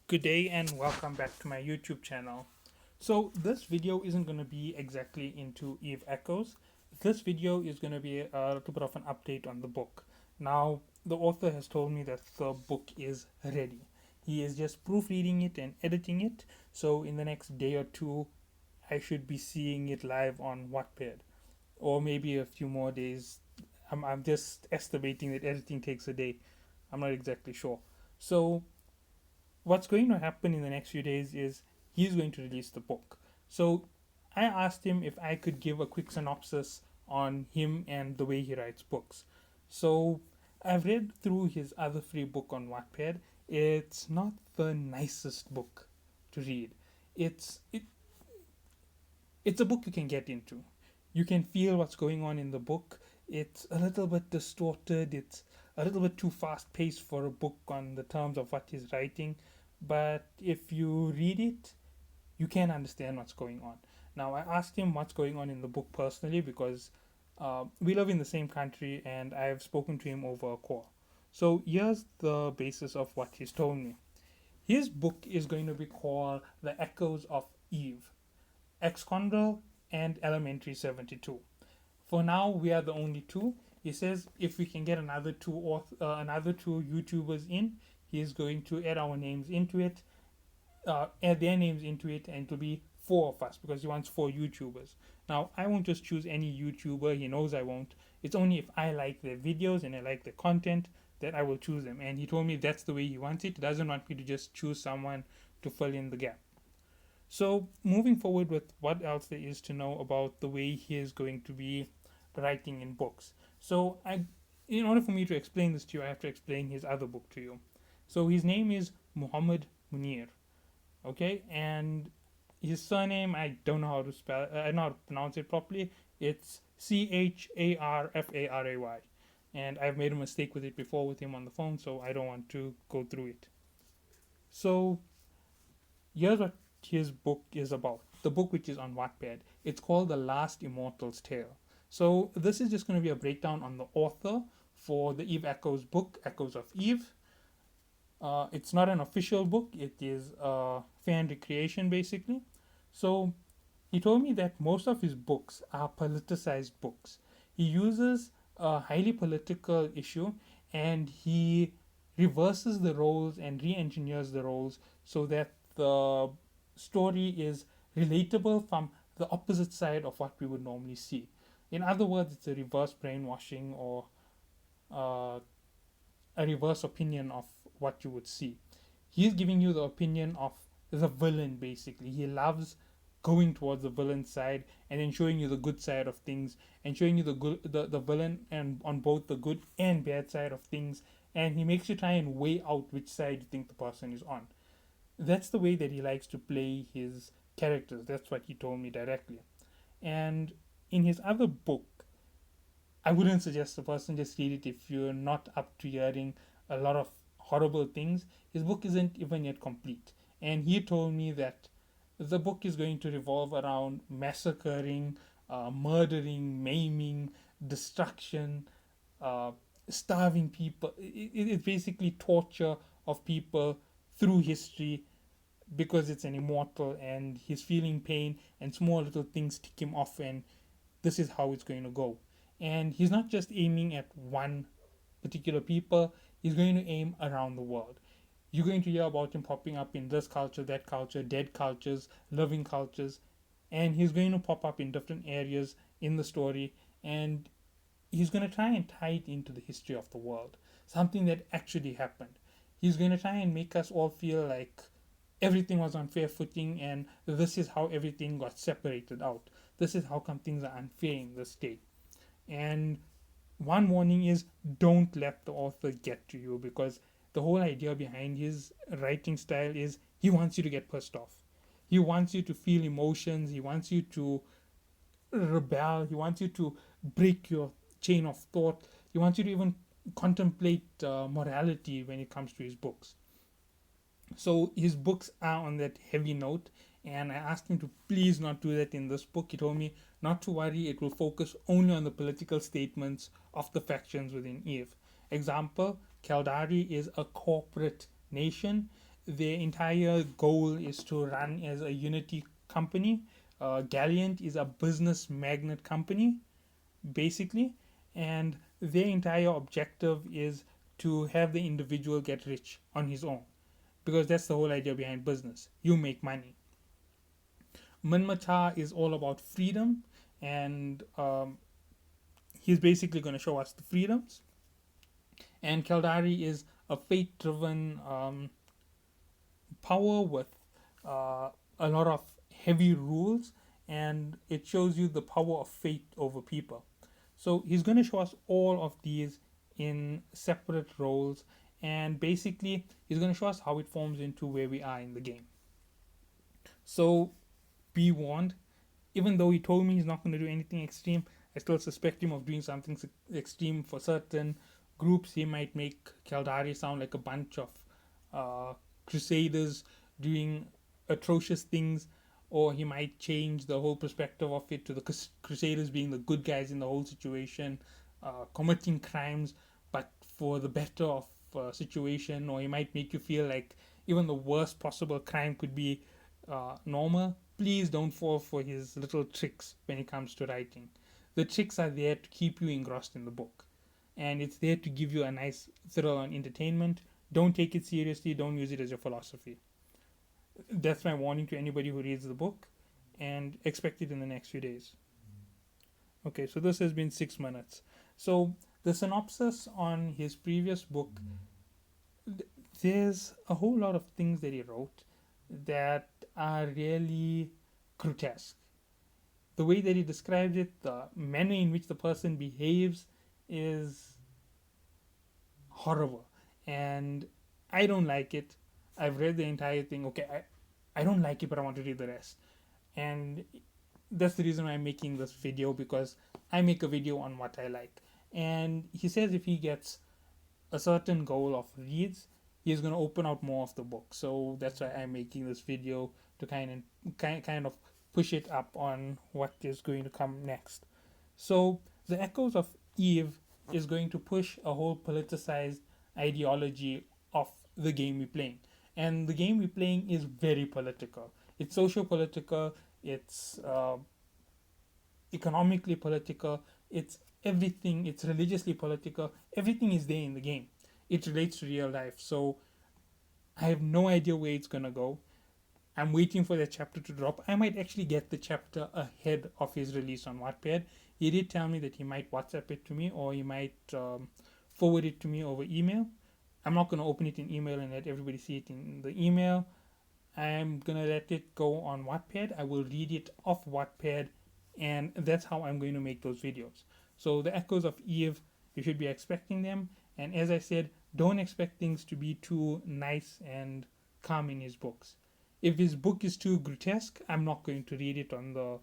Good day and welcome back to my YouTube channel. So this video isn't going to be exactly into Eve Echoes. This video is going to be a little bit of an update on the book. Now, the author has told me that the book is ready. He is just proofreading it and editing it. So in the next day or two, I should be seeing it live on Wattpad, or maybe a few more days. I'm just estimating that editing takes a day. I'm not exactly sure. So what's going to happen in the next few days is he's going to release the book. So I asked him if I could give a quick synopsis on him and the way he writes books. So I've read through his other free book on Wattpad. It's not the nicest book to read. It's it, it's a book you can get into. You can feel what's going on in the book. It's a little bit distorted. It's a little bit too fast paced for a book on the terms of what he's writing. But if you read it, you can understand what's going on. Now, I asked him what's going on in the book personally because we live in the same country and I've spoken to him over a call. So here's the basis of what he's told me. His book is going to be called The Echoes of Eve, Ex-Control and Elementary 72. For now, we are the only two. He says if we can get another two YouTubers in, he is going to add our names into it, add their names into it, and it'll be four of us because he wants four YouTubers. Now, I won't just choose any YouTuber. He knows I won't. It's only if I like their videos and I like their content that I will choose them. And he told me that's the way he wants it. He doesn't want me to just choose someone to fill in the gap. So, moving forward with what else there is to know about the way he is going to be writing in books. So, in order for me to explain this to you, I have to explain his other book to you. So, his name is Muhammad Muneer, okay, and his surname I don't know how to spell. I know how to pronounce it properly. It's Charfaray, and I've made a mistake with it before with him on the phone, so I don't want to go through it. So here's what his book is about. The book which is on Wattpad. It's called The Last Immortal's Tale. So this is just going to be a breakdown on the author for the Eve Echoes book, Echoes of Eve. It's not an official book. It is a fan recreation basically. So he told me that most of his books are politicized books. He uses a highly political issue and he reverses the roles and re engineers the roles so that the story is relatable from the opposite side of what we would normally see. In other words, it's a reverse brainwashing or uh, a reverse opinion of what you would see. He's giving you the opinion of the villain basically. He loves going towards the villain side and then showing you the good side of things and showing you the villain and on both the good and bad side of things, and he makes you try and weigh out which side you think the person is on. That's the way that he likes to play his characters. That's what he told me directly. And in his other book, I wouldn't suggest a person just read it if you're not up to hearing a lot of horrible things. His book isn't even yet complete. And he told me that the book is going to revolve around massacring, murdering, maiming, destruction, uh, starving people. It's basically torture of people through history because it's an immortal and he's feeling pain and small little things tick him off, and this is how it's going to go. And he's not just aiming at one particular people, he's going to aim around the world. You're going to hear about him popping up in this culture, that culture, dead cultures, living cultures, and he's going to pop up in different areas in the story, and he's going to try and tie it into the history of the world, something that actually happened. He's going to try and make us all feel like everything was on fair footing and this is how everything got separated out. This is how come things are unfair in this day. And one warning is don't let the author get to you, because the whole idea behind his writing style is he wants you to get pissed off. He wants you to feel emotions. He wants you to rebel. He wants you to break your chain of thought. He wants you to even contemplate morality when it comes to his books. So his books are on that heavy note, and I asked him to please not do that in this book. He told me not to worry, it will focus only on the political statements of the factions within Eve. Example, Kaldari is a corporate nation. their entire goal is to run as a unity company. Gallant is a business magnet company, basically, and their entire objective is to have the individual get rich on his own, because that's the whole idea behind business. You make money. Manmata is all about freedom, and he's basically going to show us the freedoms. And Kaldari is a fate-driven power with a lot of heavy rules, and it shows you the power of fate over people. So he's going to show us all of these in separate roles, and basically he's going to show us how it forms into where we are in the game. So be warned, even though he told me he's not going to do anything extreme, I still suspect him of doing something extreme for certain groups. He might make Kaldari sound like a bunch of crusaders doing atrocious things, or he might change the whole perspective of it to the crusaders being the good guys in the whole situation, committing crimes but for the better of situation, or he might make you feel like even the worst possible crime could be normal. Please don't fall for his little tricks when it comes to writing. The tricks are there to keep you engrossed in the book, and it's there to give you a nice thrill and entertainment. Don't take it seriously, don't use it as your philosophy. That's my warning to anybody who reads the book, and expect it in the next few days. Okay, so this has been 6 minutes. So the synopsis on his previous book, there's a whole lot of things that he wrote that are really grotesque. The way that he describes it, the manner in which the person behaves is horrible, and I don't like it. I've read the entire thing. Okay, I don't like it, but I want to read the rest. And that's the reason why I'm making this video, because I make a video on what I like. And he says if he gets a certain goal of reads, he's going to open out more of the book. So that's why I'm making this video, to kind of push it up on what is going to come next. So the Echoes of Eve is going to push a whole politicized ideology of the game we're playing. And the game we're playing is very political. It's socio-political, it's economically political, it's everything, it's religiously political. Everything is there in the game. It relates to real life. So I have no idea where it's going to go. I'm waiting for the chapter to drop. I might actually get the chapter ahead of his release on Wattpad. He did tell me that he might WhatsApp it to me, or he might forward it to me over email. I'm not going to open it in email and let everybody see it in the email. I'm going to let it go on Wattpad. I will read it off Wattpad, and that's how I'm going to make those videos. So the Echoes of Eve, you should be expecting them. And as I said, don't expect things to be too nice and calm in his books. If his book is too grotesque, I'm not going to read it on the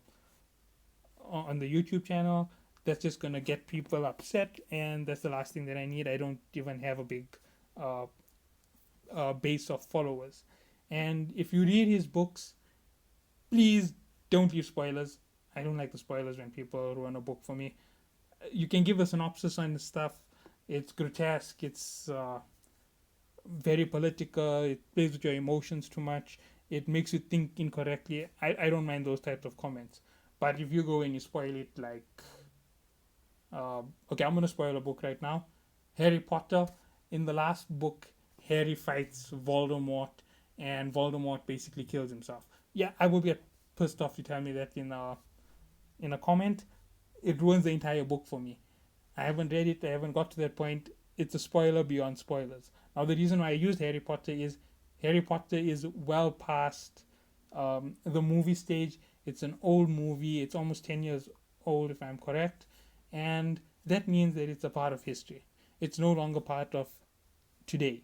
YouTube channel. That's just going to get people upset, and that's the last thing that I need. I don't even have a big base of followers. And if you read his books, please don't leave spoilers. I don't like the spoilers when people ruin a book for me. You can give a synopsis on the stuff. It's grotesque, it's very political, it plays with your emotions too much, it makes you think incorrectly. I don't mind those types of comments. But if you go and you spoil it, like okay, I'm going to spoil a book right now. Harry Potter. In the last book, Harry fights Voldemort, and Voldemort basically kills himself. Yeah, I will get pissed off if you tell me that in a comment. It ruins the entire book for me. I haven't read it, I haven't got to that point. It's a spoiler beyond spoilers. Now, the reason why I used Harry Potter is well past the movie stage. It's an old movie. It's almost 10 years old, if I'm correct. And that means that it's a part of history. It's no longer part of today.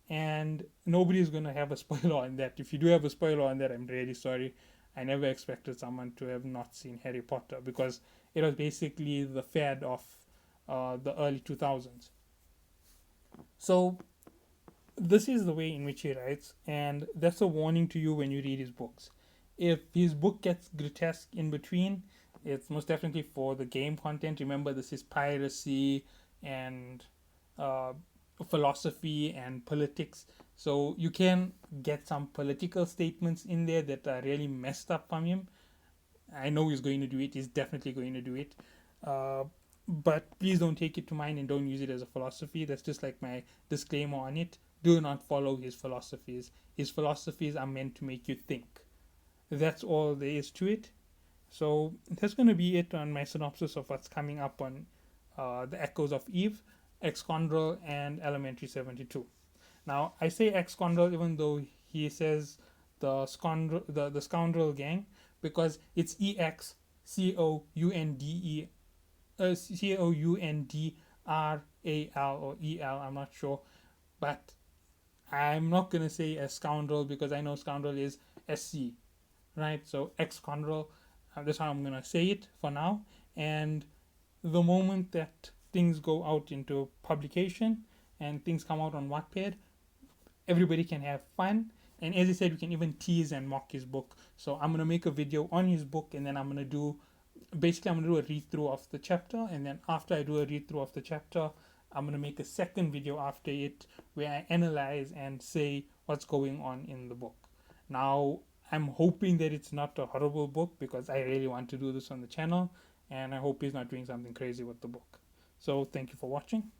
And nobody's going to have a spoiler on that. If you do have a spoiler on that, I'm really sorry. I never expected someone to have not seen Harry Potter, because it was basically the fad of the early 2000s. So this is the way in which he writes, and that's a warning to you when you read his books. If his book gets grotesque in between, it's most definitely for the game content. Remember, this is piracy and philosophy and politics. So you can get some political statements in there that are really messed up from him. I know he's going to do it. He's definitely going to do it. Uh, but please don't take it to mind and don't use it as a philosophy. That's just like my disclaimer on it. Do not follow his philosophies. His philosophies are meant to make you think. That's all there is to it. So that's going to be it on my synopsis of what's coming up on the Echoes of Eve, Ex-Condrel, and Elementary 72. Now, I say Ex-Condrel even though he says the Scoundrel Gang, because it's EXCOUNDE, COUNDRAL or EL, I'm not sure. But I'm not going to say a scoundrel because I know scoundrel is SC, right? So Ex-Condrel, that's how I'm going to say it for now. And the moment that things go out into publication and things come out on Wattpad, everybody can have fun. And as I said, we can even tease and mock his book. So I'm gonna make a video on his book, and then I'm gonna do a read through of the chapter, and then after I do a read through of the chapter, I'm gonna make a second video after it where I analyze and say what's going on in the book. Now I'm hoping that it's not a horrible book because I really want to do this on the channel, and I hope he's not doing something crazy with the book. So thank you for watching.